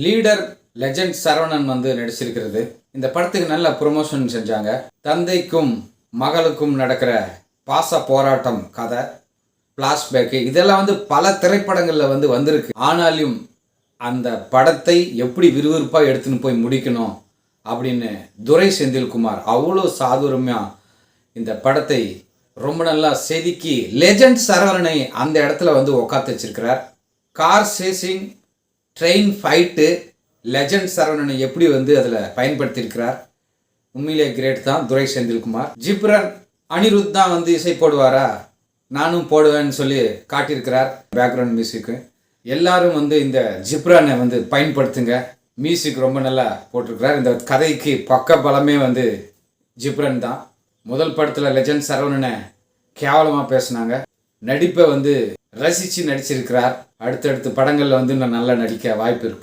Leader legend Saravanan வந்து நடிச்சிருக்கிறது. இந்த படத்துக்கு நல்ல ப்ரொமோஷன் செஞ்சாங்க. தந்தைக்கும் மகளுக்கும் நடக்கிற பாச போராட்டம் கதை, ஃப்ளாஷ்பேக்கு இதெல்லாம் வந்து பல திரைப்படங்களில் வந்து வந்திருக்கு. ஆனாலும் அந்த படத்தை எப்படி விறுவிறுப்பாக எடுத்துன்னு போய் முடிக்கணும் அப்படின்னு துரை செந்தில்குமார் அவ்வளோ சாதுரியமாக இந்த படத்தை ரொம்ப நல்லா செதுக்கி லெஜண்ட் சரவணனை அந்த இடத்துல வந்து உட்காந்து வச்சிருக்கிறார். Car chasing, train fight, legend சரவணனை எப்படி வந்து அதில் பயன்படுத்தியிருக்கிறார். உண்மையிலே கிரேட் தான் துரை செந்தில்குமார். ஜிப்ரன் அனிருத் தான் வந்து இசை போடுவாரா, நானும் போடுவேன்னு சொல்லி காட்டியிருக்கிறார். பேக்ரவுண்ட் மியூசிக்கு எல்லாரும் வந்து இந்த ஜிப்ரானை வந்து பயன்படுத்துங்க. மியூசிக் ரொம்ப நல்லா போட்டிருக்கிறார். இந்த கதைக்கு பக்க பலமே வந்து ஜிப்ரன் தான். முதல் படத்தில் லெஜண்ட் சரவணனை கேவலமாக பேசினாங்க. நடிப்பை வந்து ரசித்து நடிச்சிருக்கிறார். அடுத்தடுத்த படங்களில் வந்து நான் நல்லா நடிக்க வாய்ப்பு இருக்குது.